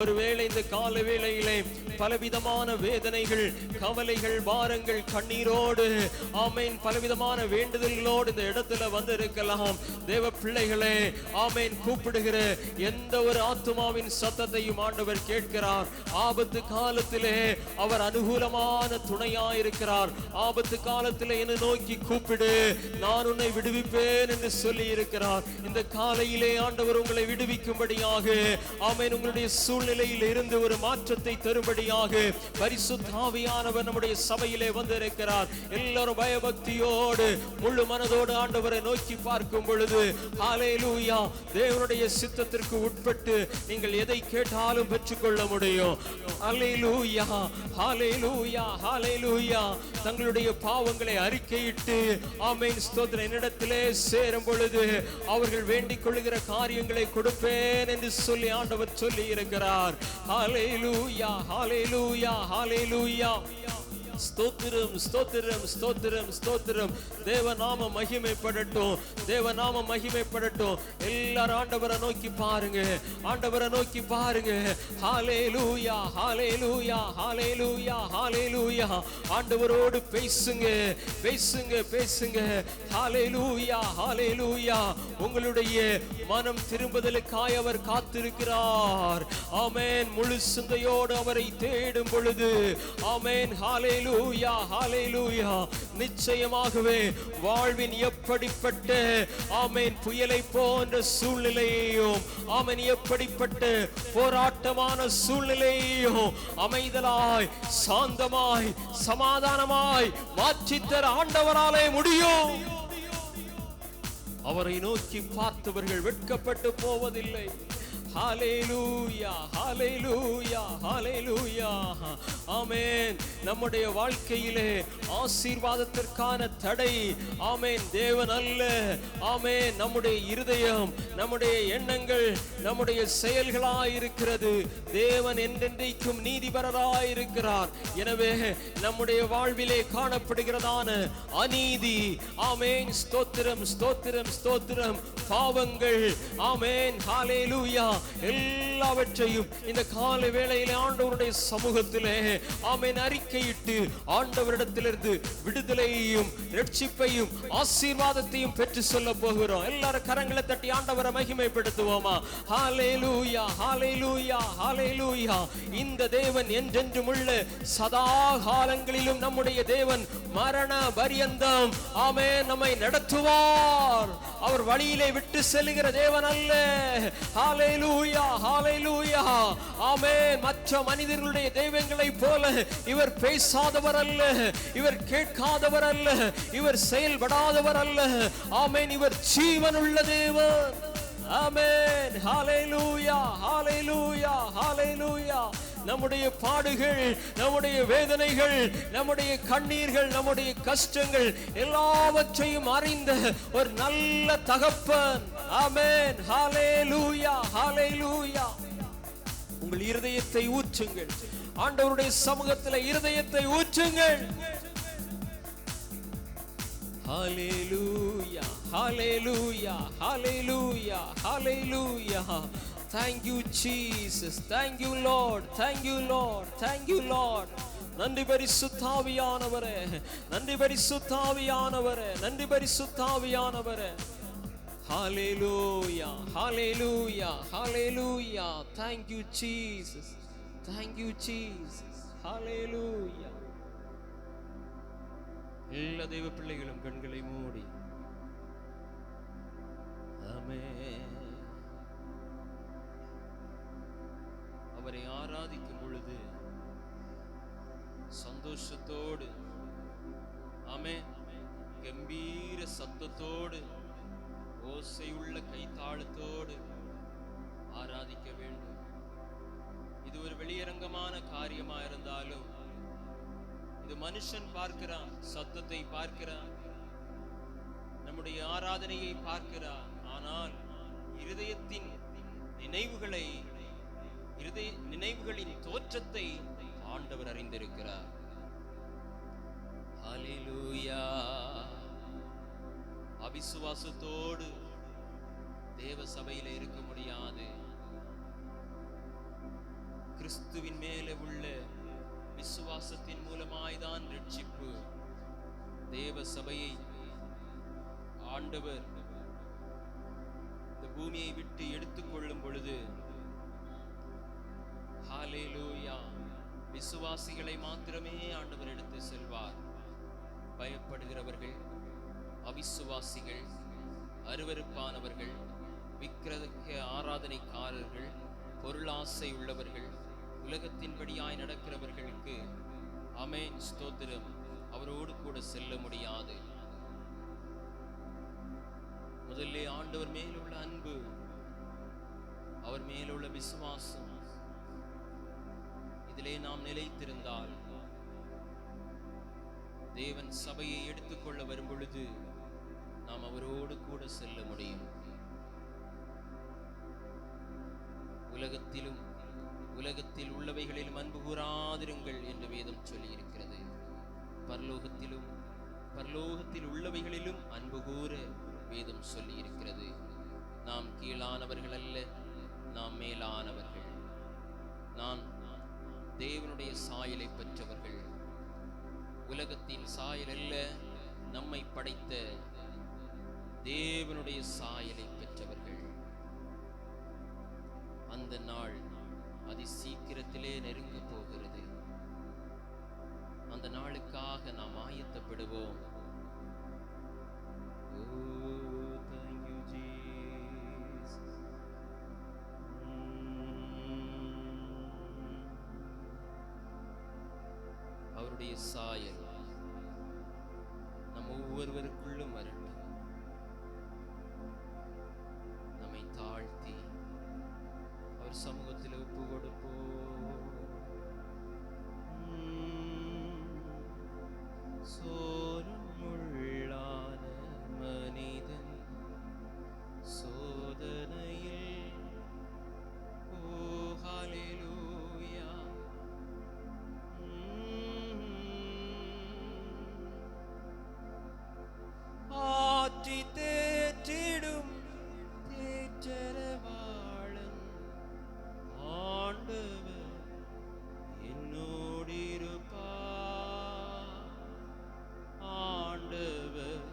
ஒருவேளை இந்த கால வேளையிலே பலவிதமான வேதனைகள், கவலைகள், பாரங்கள், கண்ணீரோடு ஆமேன் பலவிதமான வேண்டுதல்களோடு இந்த இடத்துல வந்து இருக்கலாம். தேவ பிள்ளைகளே, ஆமேன் கூப்பிடுகிற எந்த ஒரு ஆத்துமாவின் சத்தத்தையும் ஆண்டவர் கேட்கிறார். ஆபத்து காலத்திலே அவர் அனுகூலமான துணையாயிருக்கிறார். ஆபத்து காலத்திலே என்னை நோக்கி கூப்பிடு, நான் உன்னை விடுவிப்பேன் என்று சொல்லி இருக்கிறார். இந்த காலையிலே ஆண்டவர் உங்களை விடுவிக்கும்படியாக, ஆமேன் உங்களுடைய நிலையில் இருந்து ஒரு மாற்றத்தை தரும்படியாக பரிசுத்த ஆவியானவர் நம்முடைய சபையிலே வந்திருக்கிறார். எல்லாரும் பயபக்தியோடு முழு மனதோடு ஆண்டவரை நோக்கி பார்க்கும் பொழுது ஹல்லேலூயா, தேவனுடைய சித்தத்திற்கு உட்பட்டு நீங்கள் எதை கேட்டாலும் பெற்றுக்கொள்ள முடியும். ஹல்லேலூயா, ஹல்லேலூயா, ஹல்லேலூயா. தங்களுடைய பாவங்களை அறிக்கையிட்டு ஆமென் ஸ்தோத்திரம் என்னிடத்திலே சேரும் பொழுது அவர்கள் வேண்டிக் கொள்ளுகிற காரியங்களை கொடுப்பேன் என்று சொல்லி ஆண்டவர் சொல்லி இருக்கிறார். ஹல்லேலூயா, ஹல்லேலூயா, ஹல்லேலூயா. ஸ்தோத்திரம், ஸ்தோத்திரம், ஸ்தோத்திரம், ஸ்தோத்திரம். தேவநாம மகிமைப்படட்டும், தேவநாம மகிமைப்படட்டும். எல்லாரும் ஆண்டவரை நோக்கி பாருங்க, ஆண்டவரை நோக்கி பாருங்க. ஹல்லேலூயா, ஹல்லேலூயா, ஹல்லேலூயா, ஹல்லேலூயா. ஆண்டவரோடு பேசுங்க, பேசுங்க, பேசுங்க. ஹல்லேலூயா, ஹல்லேலூயா. உங்களுடைய மனம் திரும்புதலுக்காய் அவர் காத்திருக்கிறார். ஆமென். முழு சிந்தையோடு அவரை தேடும் பொழுது ஆமென். ஹல்லேலூயா, ஹல்லேலூயா. நிச்சயமாகவே வாழ்வின் எப்படிப்பட்ட ஆமென் புயலை போன்ற சூழ்நிலையையும், ஆமென் எப்படிப்பட்ட போராட்டமான சூழ்நிலையையும் அமைதலாய், சாந்தமாய், சமாதானமாய் மாற்றித்தர ஆண்டவராலே முடியும். அவரை நோக்கி பார்த்தவர்கள் வெட்கப்பட்டு போவதில்லை. ஹல்லேலூயா, ஹல்லேலூயா, ஹல்லேலூயா. ஆமென். நம்முடைய வாழ்க்கையிலே ஆசீர்வாதத்திற்கான தடை ஆமென் தேவன் அல்ல. ஆமென். நம்முடைய இருதயம், நம்முடைய எண்ணங்கள், நம்முடைய செயல்களாய் இருக்கிறது. தேவன் என்றென்றைக்கும் நீதிபரராய் இருக்கிறார். எனவே நம்முடைய வாழ்விலே காணப்படுகிறதான அநீதி, ஆமென் ஸ்தோத்திரம், ஸ்தோத்திரம், ஸ்தோத்திரம், பாவங்கள், ஆமென் ஹல்லேலூயா, எல்லாவற்றையும் இந்த கால வேளையிலே ஆண்டவருடைய சமூகத்திலே ஆமென் அறிக்கையிட்டு ஆண்டவரிடத்திலிருந்து விடுதலையையும் இரட்சிப்பையும் ஆசீர்வாதத்தையும் பெற்று சொல்ல போகிறோம். எல்லாரும் கரங்களை தட்டி ஆண்டவரை மகிமைப்படுத்துவோமா? ஹல்லேலூயா, ஹல்லேலூயா, ஹல்லேலூயா. இந்த தேவன் என்றென்றும் உள்ள சதா காலங்களிலும் நம்முடைய தேவன் மரண பரியந்தம் ஆமென் நம்மை நடத்துவார். அவர் வழியிலே விட்டு செல்லுகிற தேவன் அல்ல. ஹல்லேலூயா, ஹல்லேலூயா. ஆமென். மற்ற மனிதர்களுடைய தெய்வங்களை போல இவர் பேசாதவர் அல்ல, இவர் கேட்காதவர் அல்ல, இவர் செயல்படாதவர் அல்ல. ஆமென். இவர் ஜீவனுள்ள தேவன். ஆமென். ஹல்லேலூயா, ஹல்லேலூயா, ஹல்லேலூயா. நம்முடைய பாடுகள், நம்முடைய வேதனைகள், நம்முடைய கண்ணீர்கள், நம்முடைய கஷ்டங்கள் எல்லாவற்றையும் அறிந்த ஒரு நல்ல தகப்பன். ஆமென். ஹல்லேலூயா, ஹல்லேலூயா. உங்கள் இருதயத்தை ஊற்றுங்கள், ஆண்டவருடைய சமூகத்தில் இருதயத்தை ஊற்றுங்கள். ஹல்லேலூயா, ஹல்லேலூயா, ஹல்லேலூயா, ஹல்லேலூயா. Thank you Jesus, thank you Lord, thank you Lord, thank you Lord. நன்றி பரிசுத்த ஆவியானவரே, நன்றி பரிசுத்த ஆவியானவரே, நன்றி பரிசுத்த ஆவியானவரே. ஹல்லேலூயா, ஹல்லேலூயா, ஹல்லேலூயா. Thank you Jesus, thank you Jesus, ஹல்லேலூயா. எல்லா தெய்வ பிள்ளைகளும் கண்களை மூடி ஆமென் அவரை ஆராதிக்கும் பொழுது சந்தோஷத்தோடு, ஆமென் கம்பீர சத்தத்தோடு, ஓசையுள்ள கைத்தாளத்தோடு ஆராதிக்க வேண்டும். இது ஒரு வெளியரங்கமான காரியமா இருந்தாலும், இது மனுஷன் பார்க்கிறான், சத்தத்தை பார்க்கிறான், நம்முடைய ஆராதனையை பார்க்கிறான். ஆனால் இருதயத்தின் நினைவுகளை, நினைவுகளின் தோற்றத்தை ஆண்டவர் அறிந்திருக்கிறார். ஹல்லேலூயா. அவிசுவாசத்தோடு தேவ சபையில இருக்க முடியாது. கிறிஸ்துவின் மேலே உள்ள விசுவாசத்தின் மூலமாய்தான் ரட்சிப்பு. தேவ சபையை ஆண்டவர் இந்த பூமியை விட்டு எடுத்துக்கொள்ளும் பொழுது ஹல்லேலூயா, விசுவாசிகளை மாத்திரமே ஆண்டவர் எடுத்து செல்வார். பயப்படுகிறவர்கள், அவிசுவாசிகள், அருவருப்பானவர்கள், விக்கிரக ஆராதனைக்காரர்கள், பொருளாசை உள்ளவர்கள், உலகத்தின்படியாய் நடக்கிறவர்களுக்கு ஆமென் ஸ்தோத்திரம், அவரோடு கூட செல்ல முடியாது. முதல்ல ஆண்டவர் மேலுள்ள அன்பு, அவர் மேலுள்ள விசுவாசம், இதிலே நாம் நிலைத்திருந்தால் தேவன் சபையை எடுத்துக்கொள்ள வரும் பொழுது நாம் அவரோடு கூட செல்ல முடியும். உலகத்திலும் உலகத்தில் உள்ளவைகளிலும் அன்பு கூறாதிருங்கள் என்று வேதம் சொல்லி இருக்கிறது. பரலோகத்தில் உள்ளவைகளிலும் அன்பு கூற வேதம் சொல்லி இருக்கிறது. நாம் கீழானவர்கள் அல்ல, நாம் மேலானவர்கள். நாம் தேவனுடைய சாயலை பெற்றவர்கள். உலகத்தின் சாயல் அல்ல, நம்மை படைத்த தேவனுடைய சாயலை பெற்றவர்கள். அந்த நாள் அதி சீக்கிரத்திலே நெருங்க போகிறது. அந்த நாளுக்காக நாம் ஆயத்தப்படுவோம். அவருடைய சாயல் நம் ஒவ்வொருவருக்குள்ளும் வரட்டும். நம்மை தாழ்த்தி அவர் சமூகத்தில் ஒப்பு கொடுப்போம். சோரமுள்ளான மனிதன் சோதனையில், ஓ ஹல்லேலூயா, ஆற்றி தேற்றிடும் தேற்றரவாளன் ஆண்டவர் என்னோடிருப்பார். ஆண்டவர்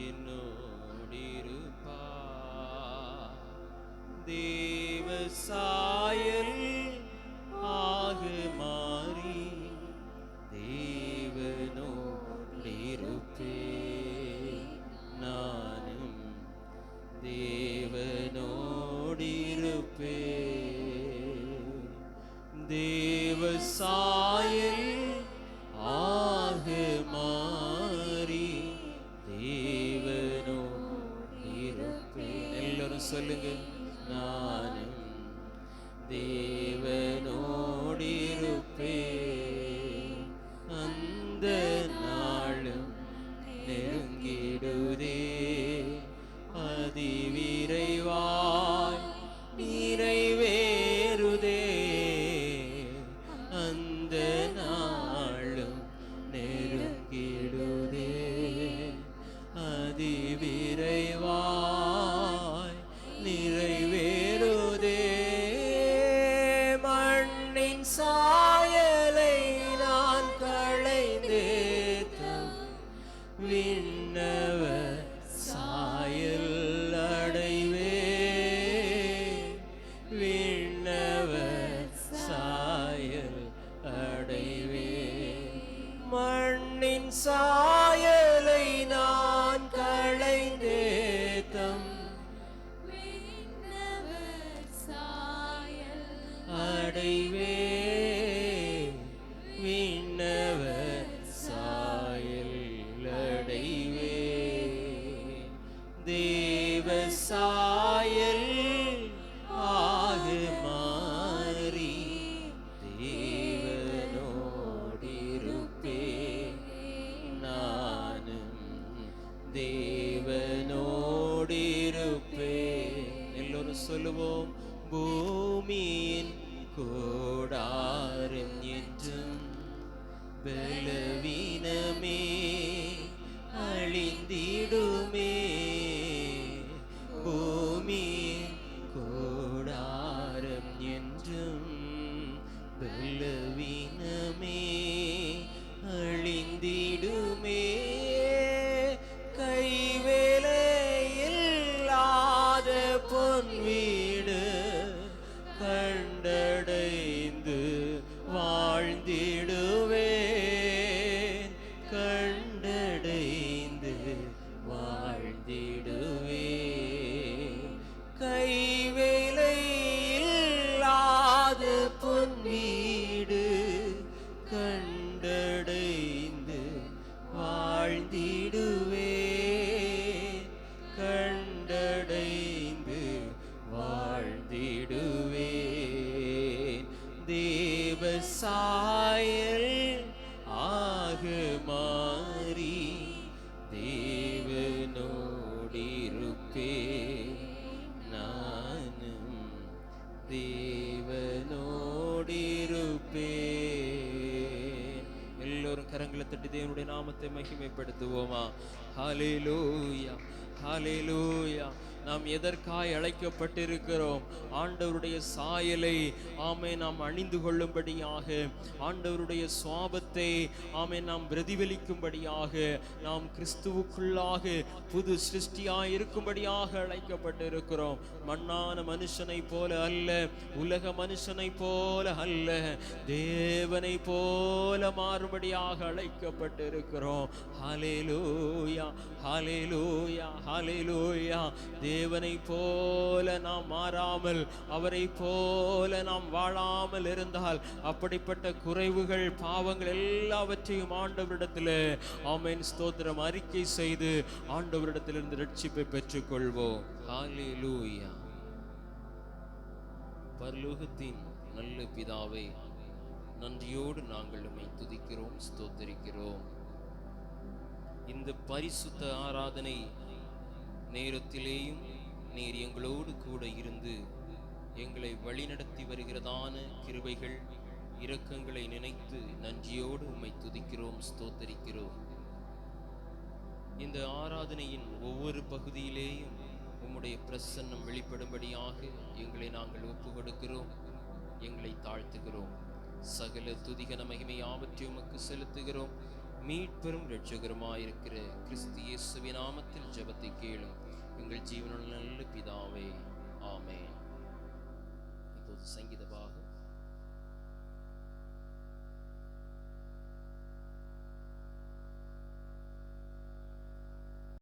என்னோடிருப்பார். தேவ சாயல் ஆக மாறி தேவனோடிருப்பே. நானும் தேவனோடிருப்பே. தேவ சாயல் ஆக மாறி தேவனோடிருப்பே. எல்லாரும் சொல்லுங்க, நானும் தேவனோடிருப்பே. அந்த நாளும் நெருங்கிடுதே, அதிவிரைவாய் நிறைவேறுதே. அந்த நாளும் நெருங்கிடுதே, அதிவிரைவாய் நிறைவேறுதே. மண்ணின் சாயலை நான் களைந்தேன், விண்ணவர் சாயல் அடைவே. விண்ணவர் சாயல் அடைவே. மண்ணின் சாயலை நான் களைந்தேன், விண்ணவர் சாயல் அடைவே. பலவீனமே அழிந்திடுமே, கைவேலை இல்லாத பொன் வீடு கண்டடைந்து வாழ்ந்திடுவேன், கண்டடைந்து வாழ்ந்திடுவேன். கைவேலை இல்லாத பொன் வீடு கண்டடைந்து வாழ்ந்திடுவேன், கண்டடைந்து வாழ்ந்திடுவேன். தேவ சாயல் ஆக மாறி தேவனோடிருப்பேன், நானும் தேவனோடிருப்பேன். எல்லோரும் கரங்களை தட்டி தேவனுடைய நாமத்தை மகிமைப்படுத்துவோமா? ஹல்லேலூயா, ஹல்லேலூயா. நாம் எதற்காய் அழைக்கப்பட்டிருக்கிறோம்? ஆண்டவருடைய சாயலை ஆமே நாம் அணிந்து கொள்ளும்படியாக, ஆண்டவருடைய சுவாபத்தை ஆமே நாம் பிரதிபலிக்கும்படியாக, நாம் கிறிஸ்துவுக்குள்ளாக புது சிருஷ்டியாய் இருக்கும்படியாக அழைக்கப்பட்டிருக்கிறோம். மண்ணான மனுஷனை போல அல்ல, உலக மனுஷனை போல அல்ல, தேவனை போல மாறும்படியாக அழைக்கப்பட்டிருக்கிறோம். ஹல்லேலூயா, ஹல்லேலூயா, ஹல்லேலூயா. தேவனை போல நாம் மாறாமல், அவரை போல நாம் வாழாமல் இருந்தால், அப்படிப்பட்ட குறைவுகள், பாவங்கள் எல்லாவற்றையும் ஆண்டவரிடத்தில் ஆமென் ஸ்தோத்திரம் அறிக்கை செய்து ஆண்டவரிடத்திலிருந்து ரட்சிப்பை பெற்றுக்கொள்வோம். ஹல்லேலூயா. பரலோகத்தின் நல்ல பிதாவே, நன்றியோடு நாங்கள் உம்மை துதிக்கிறோம், ஸ்தோத்திரிக்கிறோம். இந்த பரிசுத்த ஆராதனை நேரத்திலேயும் நீர் எங்களோடு கூட இருந்து எங்களை வழிநடத்தி வருகிறதான கிருபைகள், இரக்கங்களை நினைத்து நன்றியோடு உம்மை துதிக்கிறோம், ஸ்தோத்தரிக்கிறோம். இந்த ஆராதனையின் ஒவ்வொரு பகுதியிலேயும் உம்முடைய பிரசன்னம் வெளிப்படும்படியாக எங்களை நாங்கள் ஒப்பு கொடுக்கிறோம், எங்களை தாழ்த்துகிறோம். சகல துதிகன மகிமை யாவற்றையும் உமக்கு செலுத்துகிறோம். மீட்பெரும் இரட்சகருமாயிருக்கிற கிறிஸ்து இயேசுவின் நாமத்தில் ஜெபத்தை கேளும் எங்கள் ஜீவனுள்ள நல்ல பிதாவே, ஆமென். இப்போது சங்கீத பாகம்